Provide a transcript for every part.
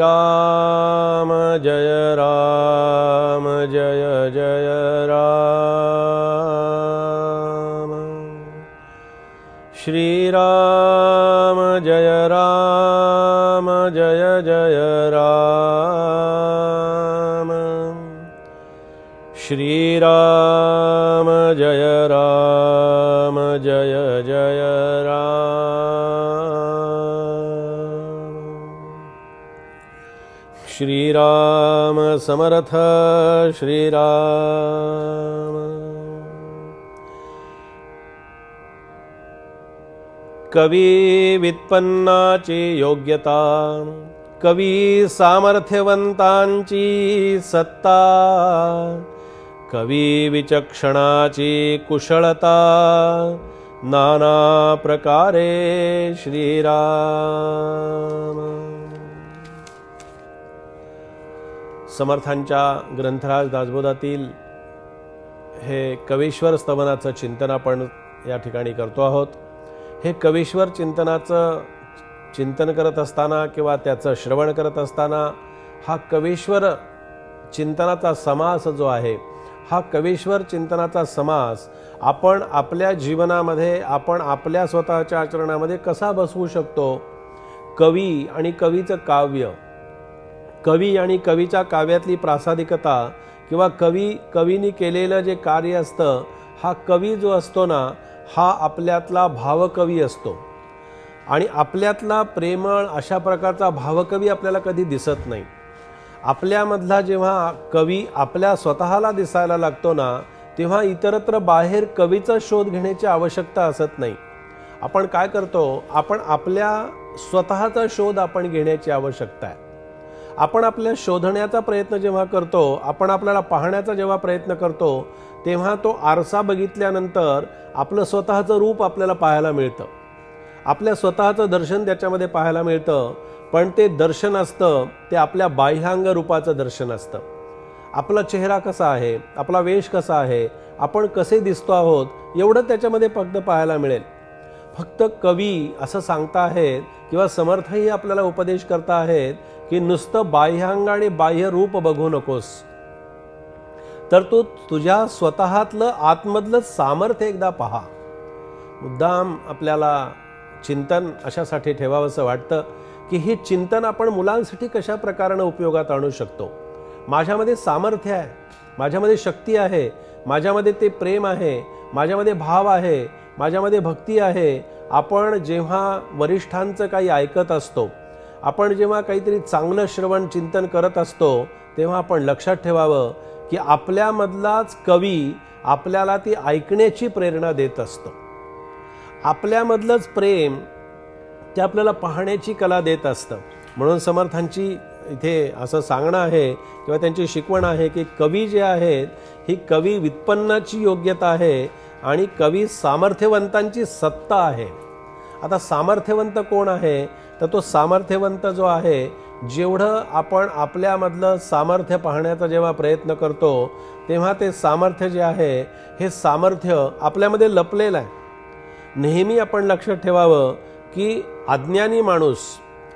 राम जय जय राम। श्री राम जय जय राम। श्री राम जय जय राम। श्री राम समर्थ श्री राम। कवी व्युत्पन्नाची योग्यता, कवी सामर्थ्यवंतांची सत्ता, कवी विचक्षणाची कुशलता, नाना प्रकारे श्रीराम। समर्थांच्या ग्रंथराज दासबोधातील हे कवीश्वर स्तवनाचं चिंतन आपण या ठिकाणी करतो आहोत। हे कवीश्वर चिंतनाचं चिंतन करत असताना किंवा त्याचं श्रवण करत असताना हा कवीश्वर चिंतनाचा समास जो आहे, हा कवीश्वर चिंतनाचा समास आपण आपल्या जीवनामध्ये, आपण आपल्या स्वतःच्या आचरणामध्ये कसा बसवू शकतो। कवी आणि कवीचं काव्य, कवी आणि कवीच्या काव्यातली प्रासादिकता किंवा कवीनी केलेलं जे कार्य असतं, हा कवी जो असतो ना, हा आपल्यातला भावकवी असतो आणि आपल्यातला प्रेमळ अशा प्रकारचा भावकवी आपल्याला कधी दिसत नाही। आपल्यामधला जेव्हा कवी आपल्या स्वतःला दिसायला लागतो ना, तेव्हा इतरत्र बाहेर कवीचा शोध घेण्याची आवश्यकता असत नाही। आपण काय करतो, आपण आपल्या स्वतःचा शोध आपण घेण्याची आवश्यकता आहे। आपण आपल्या शोधण्याचा प्रयत्न जेव्हा करतो, आपण आपल्याला पाहण्याचा जेव्हा प्रयत्न करतो, तेव्हा तो आरसा बघितल्यानंतर आपलं स्वतःचं रूप आपल्याला पाहायला मिळतं, आपल्या स्वतःचं दर्शन त्याच्यामध्ये पाहायला मिळतं। पण ते दर्शन असतं ते आपल्या बाह्यांग रूपाचं दर्शन असतं। आपला चेहरा कसा आहे, आपला वेश कसा आहे, आपण कसे दिसतो आहोत, एवढं त्याच्यामध्ये फक्त पाहायला मिळेल। फक्त कवी असं सांगता आहेत किंवा समर्थही आपल्याला उपदेश करता आहेत की नुसतं बाह्यांग आणि बाह्य रूप बघू नकोस, तर तू तुझ्या स्वतःतलं आतमधलं सामर्थ्य एकदा पहा। मुद्दाम आपल्याला चिंतन अशासाठी ठेवावंसं वाटतं की हे चिंतन आपण मुलांसाठी कशा प्रकाराने उपयोगात आणू शकतो। माझ्यामध्ये सामर्थ्य आहे, माझ्यामध्ये शक्ती आहे, माझ्यामध्ये ते प्रेम आहे, माझ्यामध्ये भाव आहे, माझ्यामध्ये भक्ती आहे। आपण जेव्हा वरिष्ठांचं काही ऐकत असतो, आपण जेव्हा काहीतरी चांगलं श्रवण चिंतन करत असतो, तेव्हा आपण लक्षात ठेवावं की आपल्यामधलाच कवी आपल्याला ती ऐकण्याची प्रेरणा देत असतो। आपल्यामधलंच प्रेम ते आपल्याला पाहण्याची कला देत असतं। म्हणून समर्थांची इथे असं सांगणं आहे किंवा त्यांची शिकवण आहे की कवी जे आहेत, ही कवी व्युत्पन्नाची योग्यता आहे आणि कवी सामर्थ्यवंतांची सत्ता आहे। आता सामर्थ्यवंत कोण आहे, तर तो सामर्थ्यवंत जो आहे, जेवढं आपण आपल्यामधलं सामर्थ्य पाहण्याचा जेव्हा प्रयत्न करतो, तेव्हा ते सामर्थ्य जे आहे, हे सामर्थ्य आपल्यामध्ये लपलेलं आहे। नेहमी आपण लक्षात ठेवावं की अज्ञानी माणूस,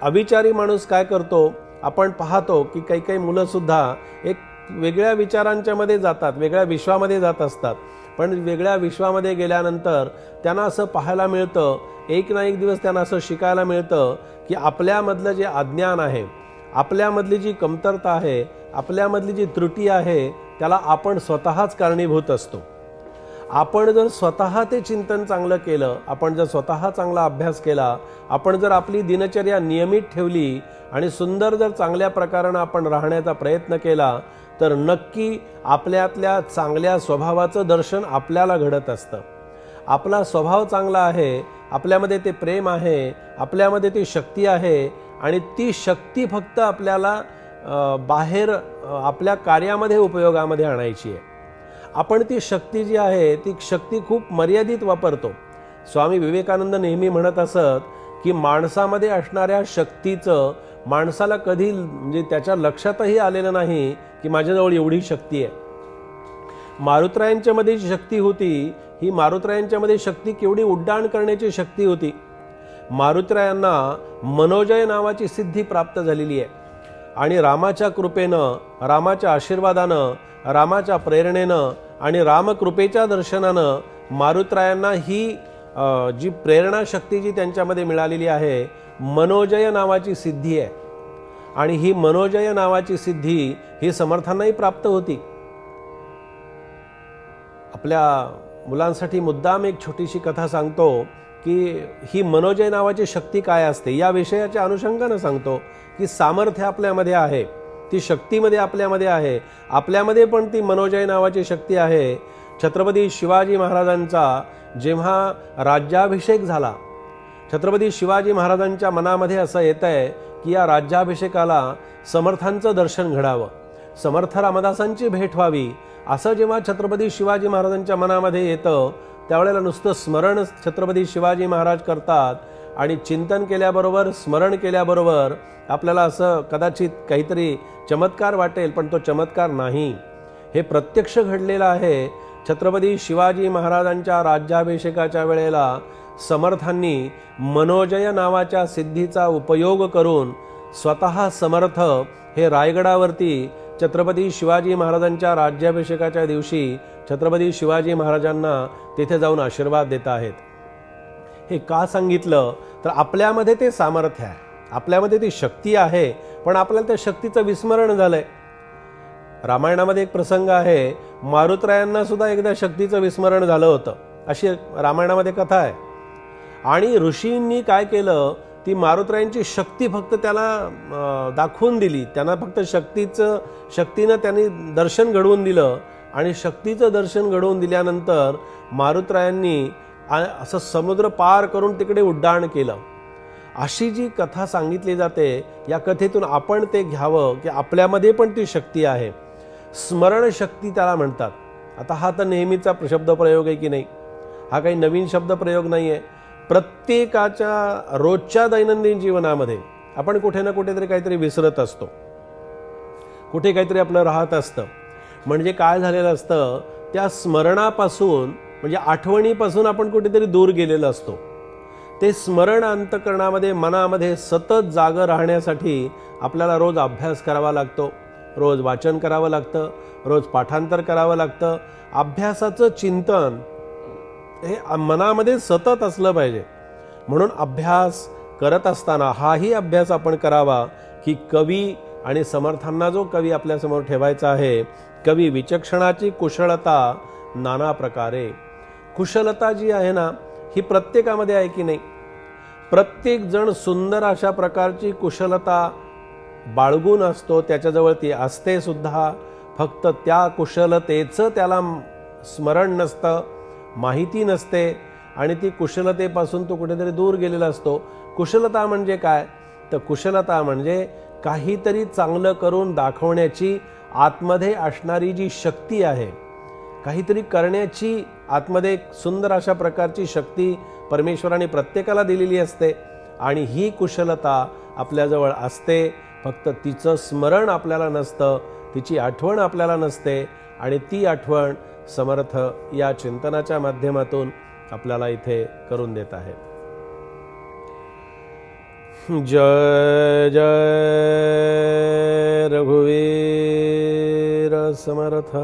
अविचारी माणूस काय करतो, आपण पाहतो की काही काही मुलं सुद्धा एक वेगळ्या विचारांच्या मध्ये जातात, वेगळ्या विश्वामध्ये जात असतात। पण वेगळ्या विश्वामध्ये गेल्यानंतर त्यांना असं पाहायला मिळतं, एक ना एक दिवस त्यांना असं शिकायला मिळतं की आपल्यामधलं जे अज्ञान आहे, आपल्यामधली जी कमतरता आहे, आपल्यामधली जी त्रुटी आहे, त्याला आपण स्वतःच कारणीभूत असतो। आपण जर स्वतः ते चिंतन चांगलं केलं, आपण जर स्वतः चांगला अभ्यास केला, आपण जर आपली दिनचर्या नियमित ठेवली आणि सुंदर जर चांगल्या प्रकाराने आपण राहण्याचा प्रयत्न केला, तर नक्की आपल्यातल्या चांगल्या स्वभावाचं दर्शन आपल्याला घडत असतं। आपला स्वभाव चांगला आहे, आपल्यामध्ये ते प्रेम आहे, आपल्यामध्ये ती शक्ती आहे आणि ती शक्ती फक्त आपल्याला बाहेर आपल्या कार्यामध्ये उपयोगामध्ये आणायची आहे। आपण ती शक्ती जी आहे, ती शक्ती खूप मर्यादित वापरतो। स्वामी विवेकानंद नेहमी म्हणत असत की माणसामध्ये असणाऱ्या शक्तीचं माणसाला कधी म्हणजे त्याच्या लक्षातही आलेलं नाही की माझ्याजवळ एवढी शक्ती आहे। मारुतरायांच्या मध्ये जी शक्ती होती, ही मारुतरायांच्या मध्ये शक्ती केवढी उड्डाण करण्याची शक्ती होती। मारुतरायांना मनोजय नावाची सिद्धी प्राप्त झालेली आहे। आणि रामाच्या कृपेनं, रामाच्या आशीर्वादानं, रामाच्या प्रेरणेनं आणि रामकृपेच्या दर्शनानं मारुतरायांना ही जी प्रेरणा शक्ती जी त्यांच्यामध्ये मिळालेली आहे, मनोजय नावाची सिद्धी आहे. आणि ही मनोजय नावाची सिद्धी ही समर्थांनाही प्राप्त होती. आपल्या मुलांसाठी मुद्दाम एक छोटीशी कथा सांगतो की ही मनोजय नावाची शक्ती काय असते या विषयाच्या अनुषंगानं सांगतो की सामर्थ्य आपल्यामध्ये आहे, ती शक्तीमध्ये आपल्यामध्ये आहे. आपल्यामध्ये पण ती मनोजय नावाची शक्ती आहे. छत्रपती शिवाजी महाराजांचा जेव्हा राज्याभिषेक झाला, छत्रपती शिवाजी महाराजांच्या मनामध्ये असं येतंय की या राज्याभिषेकाला समर्थांचं दर्शन घडावं, समर्थ रामदासांची भेट व्हावी, असं जेव्हा छत्रपती शिवाजी महाराजांच्या मनामध्ये येतं त्यावेळेला नुसतं स्मरण छत्रपती शिवाजी महाराज करतात. आणि चिंतन केल्याबरोबर, स्मरण केल्याबरोबर आपल्याला असं कदाचित काहीतरी चमत्कार वाटेल, पण तो चमत्कार नाही, हे प्रत्यक्ष घडलेलं आहे. छत्रपती शिवाजी महाराजांच्या राज्याभिषेकाच्या वेळेला समर्थांनी मनोजय नावाच्या सिद्धीचा उपयोग करून स्वतः समर्थ हे रायगडावरती छत्रपती शिवाजी महाराजांच्या राज्याभिषेकाच्या दिवशी छत्रपती शिवाजी महाराजांना तिथे जाऊन आशीर्वाद देत आहेत. हे का सांगितलं तर आपल्यामध्ये ते सामर्थ्य आहे, आपल्यामध्ये ती शक्ती आहे, पण आपल्याला त्या शक्तीचं विस्मरण झालंय. रामायणामध्ये एक प्रसंग आहे, मारुतरायांना सुद्धा एकदा शक्तीचं विस्मरण झालं होतं, अशी रामायणामध्ये कथा आहे. आणि ऋषींनी काय केलं, ती मारुतरायांची शक्ती फक्त त्याला दाखवून दिली, त्यांना फक्त शक्तीनं त्यांनी दर्शन घडवून दिलं. आणि शक्तीचं दर्शन घडवून दिल्यानंतर मारुतरायांनी असं समुद्र पार करून तिकडे उड्डाण केलं. अशी जी कथा सांगितली जाते, या कथेतून आपण ते घ्यावं की आपल्यामध्ये पण ती शक्ती आहे. स्मरण शक्ती त्याला म्हणतात. आता हा तर नेहमीचा शब्दप्रयोग आहे की नाही, हा काही नवीन शब्दप्रयोग नाही आहे. प्रत्येकाच्या रोजच्या दैनंदिन जीवनामध्ये आपण कुठे ना कुठेतरी काहीतरी विसरत असतो, कुठे काहीतरी आपलं राहत असतं. म्हणजे काय झालेलं असतं, त्या स्मरणापासून म्हणजे आठवणीपासून आपण कुठेतरी दूर गेलेलो असतो. ते स्मरण अंतःकरणामध्ये, मनामध्ये सतत जागं राहण्यासाठी आपल्याला रोज अभ्यास करावा लागतो, रोज वाचन करावं लागतं, रोज पाठांतर करावं लागतं. अभ्यासाचं चिंतन हे मनामध्ये सतत असलं पाहिजे. म्हणून अभ्यास करत असताना हाही अभ्यास आपण करावा की कवी आणि समर्थांना जो कवी आपल्यासमोर ठेवायचा आहे, कवी विचक्षणाची कुशलता नाना प्रकारे. कुशलता जी आहे ना, ही प्रत्येकामध्ये आहे की नाही. प्रत्येक जण सुंदर अशा प्रकारची कुशलता बाळगून असतो, त्याच्याजवळ ती असते सुद्धा. फक्त त्या कुशलतेचं त्याला स्मरण नसतं, माहिती नसते, आणि ती कुशलतेपासून तो कुठेतरी दूर गेलेला असतो. कुशलता म्हणजे काय तर कुशलता म्हणजे काहीतरी चांगलं करून दाखवण्याची आतमध्ये असणारी जी शक्ती आहे, काहीतरी करण्याची आतमध्ये एक सुंदर अशा प्रकारची शक्ती परमेश्वराने प्रत्येकाला दिलेली असते. आणि ही कुशलता आपल्याजवळ असते, फक्त तिचं स्मरण आपल्याला नसतं, तिची आठवण आपल्याला नसते. आणि ती आठवण समर्थ या चिंतनाच्या माध्यमातून आपल्याला इथे करून देत आहेत. जय जय रघुवीर समर्थ.